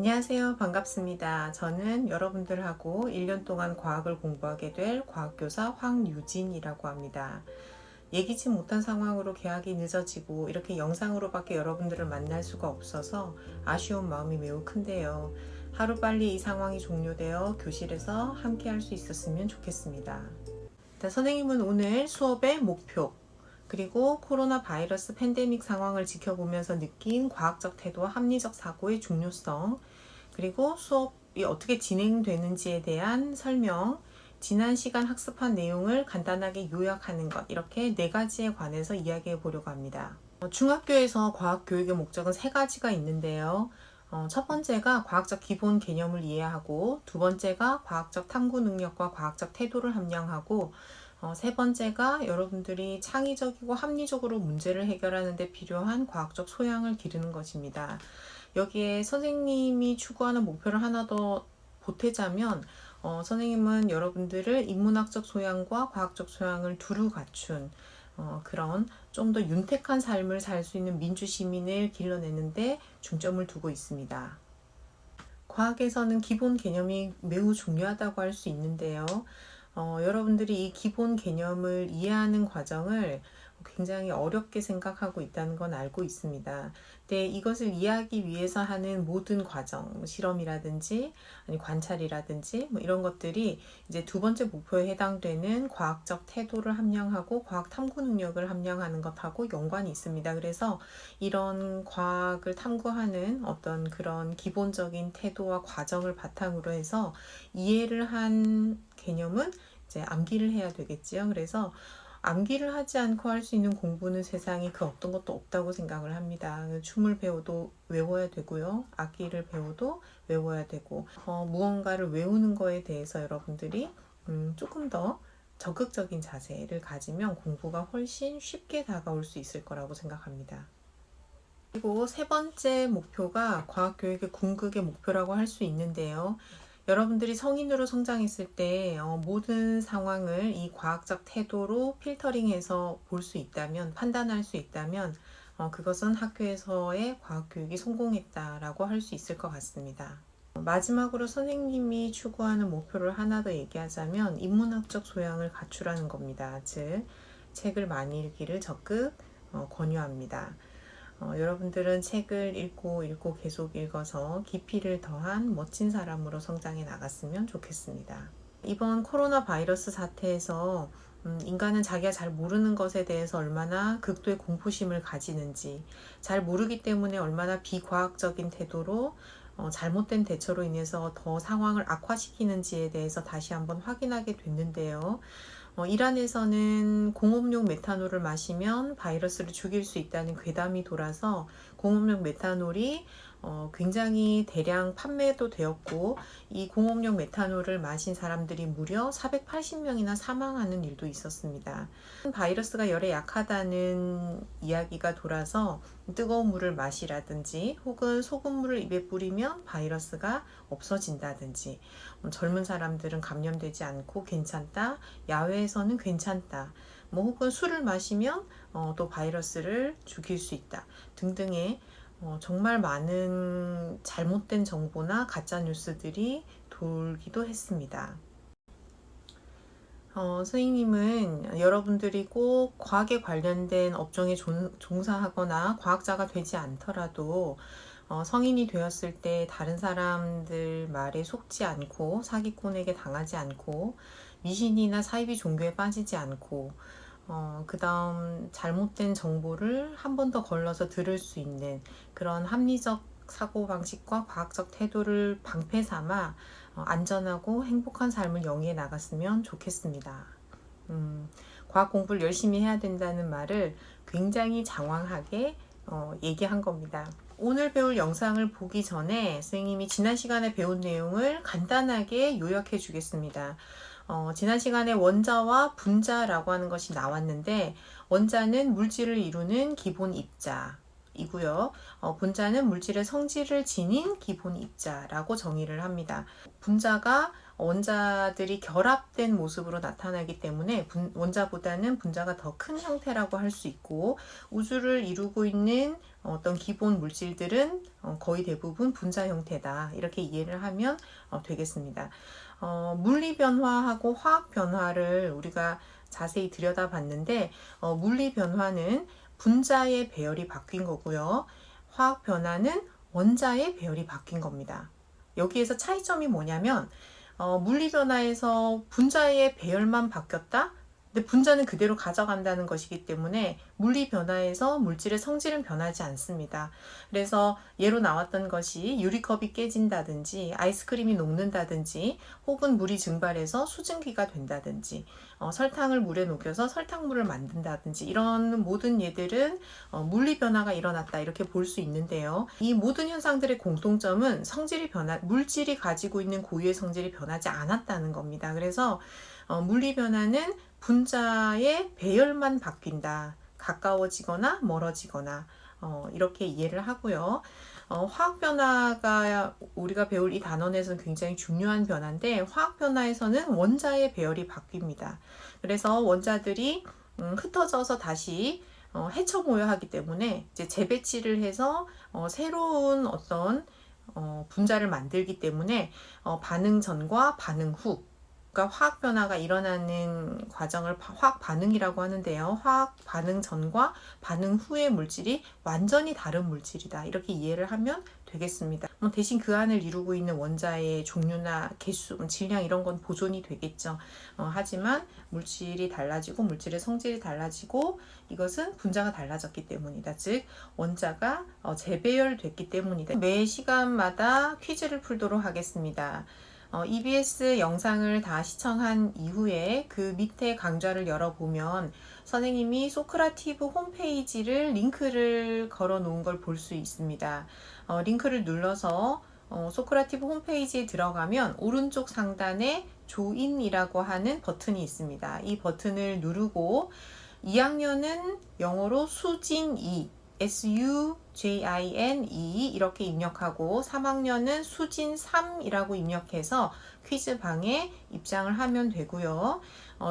안녕하세요. 반갑습니다. 저는 여러분들하고 1년 동안 과학을 공부하게 될 과학교사 황유진이라고 합니다. 예기치 못한 상황으로 개학이 늦어지고 이렇게 영상으로밖에 여러분들을 만날 수가 없어서 아쉬운 마음이 매우 큰데요. 하루빨리 이 상황이 종료되어 교실에서 함께 할 수 있었으면 좋겠습니다. 선생님은 오늘 수업의 목표, 그리고 코로나 바이러스 팬데믹 상황을 지켜보면서 느낀 과학적 태도와 합리적 사고의 중요성, 그리고 수업이 어떻게 진행되는지에 대한 설명, 지난 시간 학습한 내용을 간단하게 요약하는 것, 이렇게 4가지에 관해서 이야기해 보려고 합니다. 중학교에서 과학 교육의 목적은 3가지가 있는데요. 첫 번째가 과학적 기본 개념을 이해하고, 두 번째가 과학적 탐구 능력과 과학적 태도를 함양하고, 세 번째가 여러분들이 창의적이고 합리적으로 문제를 해결하는 데 필요한 과학적 소양을 기르는 것입니다. 여기에 선생님이 추구하는 목표를 하나 더 보태자면, 선생님은 여러분들을 인문학적 소양과 과학적 소양을 두루 갖춘 그런 좀 더 윤택한 삶을 살 수 있는 민주시민을 길러내는데 중점을 두고 있습니다. 과학에서는 기본 개념이 매우 중요하다고 할 수 있는데요. 여러분들이 이 기본 개념을 이해하는 과정을 굉장히 어렵게 생각하고 있다는 건 알고 있습니다. 근데 이것을 이해하기 위해서 하는 모든 과정, 실험이라든지 아니 관찰이라든지 이런 것들이 이제 두 번째 목표에 해당되는 과학적 태도를 함양하고 과학 탐구 능력을 함양하는 것하고 연관이 있습니다. 그래서 이런 과학을 탐구하는 어떤 그런 기본적인 태도와 과정을 바탕으로 해서 이해를 한 개념은 이제 암기를 해야 되겠지요. 그래서 암기를 하지 않고 할 수 있는 공부는 세상에 그 어떤 것도 없다고 생각을 합니다. 춤을 배워도 외워야 되고요. 악기를 배워도 외워야 되고, 무언가를 외우는 거에 대해서 여러분들이 조금 더 적극적인 자세를 가지면 공부가 훨씬 쉽게 다가올 수 있을 거라고 생각합니다. 그리고 세 번째 목표가 과학교육의 궁극의 목표라고 할 수 있는데요. 여러분들이 성인으로 성장했을 때 모든 상황을 이 과학적 태도로 필터링해서 볼 수 있다면, 판단할 수 있다면 그것은 학교에서의 과학교육이 성공했다라고 할 수 있을 것 같습니다. 마지막으로 선생님이 추구하는 목표를 하나 더 얘기하자면 인문학적 소양을 갖추라는 겁니다. 즉, 책을 많이 읽기를 적극 권유합니다. 여러분들은 책을 읽고 계속 읽어서 깊이를 더한 멋진 사람으로 성장해 나갔으면 좋겠습니다. 이번 코로나 바이러스 사태에서 인간은 자기가 잘 모르는 것에 대해서 얼마나 극도의 공포심을 가지는지, 잘 모르기 때문에 얼마나 비과학적인 태도로 잘못된 대처로 인해서 더 상황을 악화시키는지에 대해서 다시 한번 확인하게 됐는데요. 이란에서는 공업용 메탄올을 마시면 바이러스를 죽일 수 있다는 괴담이 돌아서 공업용 메탄올이 굉장히 대량 판매도 되었고, 이 공업용 메탄올을 마신 사람들이 무려 480명이나 사망하는 일도 있었습니다. 바이러스가 열에 약하다는 이야기가 돌아서 뜨거운 물을 마시라든지 혹은 소금물을 입에 뿌리면 바이러스가 없어진다든지, 젊은 사람들은 감염되지 않고 괜찮다, 야외에서는 괜찮다, 혹은 술을 마시면 또 바이러스를 죽일 수 있다 등등의 정말 많은 잘못된 정보나 가짜 뉴스들이 돌기도 했습니다. 선생님은 여러분들이 꼭 과학에 관련된 업종에 종사하거나 과학자가 되지 않더라도 성인이 되었을 때 다른 사람들 말에 속지 않고 사기꾼에게 당하지 않고 미신이나 사이비 종교에 빠지지 않고 그 다음 잘못된 정보를 한 번 더 걸러서 들을 수 있는 그런 합리적 사고방식과 과학적 태도를 방패 삼아 안전하고 행복한 삶을 영위해 나갔으면 좋겠습니다. 과학 공부를 열심히 해야 된다는 말을 굉장히 장황하게 얘기한 겁니다. 오늘 배울 영상을 보기 전에 선생님이 지난 시간에 배운 내용을 간단하게 요약해 주겠습니다. 지난 시간에 원자와 분자라고 하는 것이 나왔는데, 원자는 물질을 이루는 기본 입자, 이고요. 분자는 물질의 성질을 지닌 기본 입자라고 정의를 합니다. 분자가 원자들이 결합된 모습으로 나타나기 때문에 원자보다는 분자가 더 큰 형태라고 할 수 있고, 우주를 이루고 있는 어떤 기본 물질들은 거의 대부분 분자 형태다, 이렇게 이해를 하면 되겠습니다. 물리 변화하고 화학 변화를 우리가 자세히 들여다봤는데, 물리 변화는 분자의 배열이 바뀐 거고요. 화학 변화는 원자의 배열이 바뀐 겁니다. 여기에서 차이점이 뭐냐면, 물리 변화에서 분자의 배열만 바뀌었다? 근데 분자는 그대로 가져간다는 것이기 때문에 물리 변화에서 물질의 성질은 변하지 않습니다. 그래서 예로 나왔던 것이 유리컵이 깨진다든지 아이스크림이 녹는다든지 혹은 물이 증발해서 수증기가 된다든지 설탕을 물에 녹여서 설탕물을 만든다든지 이런 모든 예들은 물리 변화가 일어났다, 이렇게 볼 수 있는데요. 이 모든 현상들의 공통점은 물질이 가지고 있는 고유의 성질이 변하지 않았다는 겁니다. 그래서 물리 변화는 분자의 배열만 바뀐다. 가까워지거나 멀어지거나 이렇게 이해를 하고요. 화학 변화가 우리가 배울 이 단원에서는 굉장히 중요한 변화인데, 화학 변화에서는 원자의 배열이 바뀝니다. 그래서 원자들이 흩어져서 다시 해쳐 모여 하기 때문에 이제 재배치를 해서 새로운 어떤 분자를 만들기 때문에 반응 전과 반응 후, 그러니까 화학 변화가 일어나는 과정을 화학 반응이라고 하는데요. 화학 반응 전과 반응 후의 물질이 완전히 다른 물질이다, 이렇게 이해를 하면 되겠습니다. 대신 그 안을 이루고 있는 원자의 종류나 개수, 질량 이런 건 보존이 되겠죠. 하지만 물질이 달라지고 물질의 성질이 달라지고, 이것은 분자가 달라졌기 때문이다. 즉 원자가 재배열됐기 때문이다. 매 시간마다 퀴즈를 풀도록 하겠습니다. EBS 영상을 다 시청한 이후에 그 밑에 강좌를 열어보면 선생님이 소크라티브 홈페이지를 링크를 걸어 놓은 걸 볼 수 있습니다. 링크를 눌러서 소크라티브 홈페이지에 들어가면 오른쪽 상단에 조인이라고 하는 버튼이 있습니다. 이 버튼을 누르고 2학년은 영어로 수진2, SUJINE 이렇게 입력하고 3학년은 수진3이라고 입력해서 퀴즈방에 입장을 하면 되고요.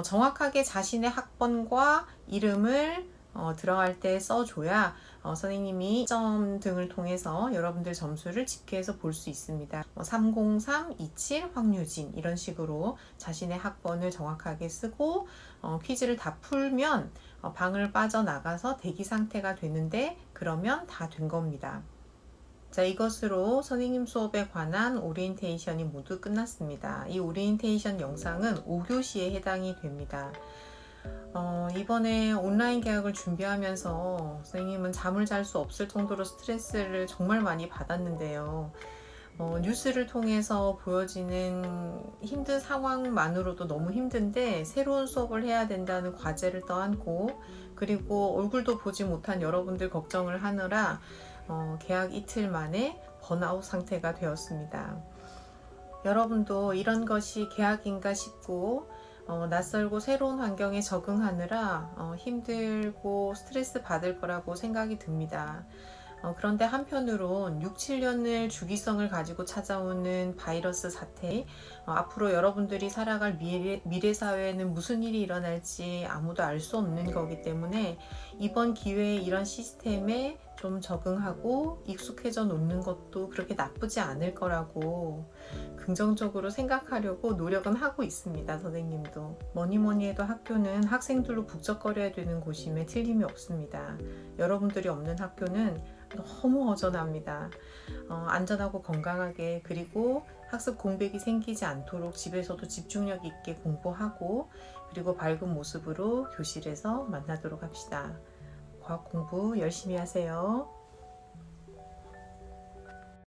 정확하게 자신의 학번과 이름을 들어갈 때 써줘야 선생님이 시점 등을 통해서 여러분들 점수를 집계해서 볼 수 있습니다. 30327 황유진 이런 식으로 자신의 학번을 정확하게 쓰고 퀴즈를 다 풀면 방을 빠져나가서 대기 상태가 되는데, 그러면 다 된 겁니다. 자, 이것으로 선생님 수업에 관한 오리엔테이션이 모두 끝났습니다. 이 오리엔테이션 영상은 5교시에 해당이 됩니다. 이번에 온라인 개학을 준비하면서 선생님은 잠을 잘 수 없을 정도로 스트레스를 정말 많이 받았는데요. 뉴스를 통해서 보여지는 힘든 상황만으로도 너무 힘든데, 새로운 수업을 해야 된다는 과제를 떠안고, 그리고 얼굴도 보지 못한 여러분들 걱정을 하느라 개학 이틀 만에 번아웃 상태가 되었습니다. 여러분도 이런 것이 개학인가 싶고 낯설고 새로운 환경에 적응하느라 힘들고 스트레스 받을 거라고 생각이 듭니다. 그런데 한편으론 6, 7년을 주기성을 가지고 찾아오는 바이러스 사태, 앞으로 여러분들이 살아갈 미래 사회에는 무슨 일이 일어날지 아무도 알 수 없는 거기 때문에 이번 기회에 이런 시스템에 좀 적응하고 익숙해져 놓는 것도 그렇게 나쁘지 않을 거라고 긍정적으로 생각하려고 노력은 하고 있습니다. 선생님도. 뭐니 해도 학교는 학생들로 북적거려야 되는 곳임에 틀림이 없습니다. 여러분들이 없는 학교는 너무 허전합니다. 안전하고 건강하게, 그리고 학습 공백이 생기지 않도록 집에서도 집중력 있게 공부하고, 그리고 밝은 모습으로 교실에서 만나도록 합시다. 과학 공부 열심히 하세요.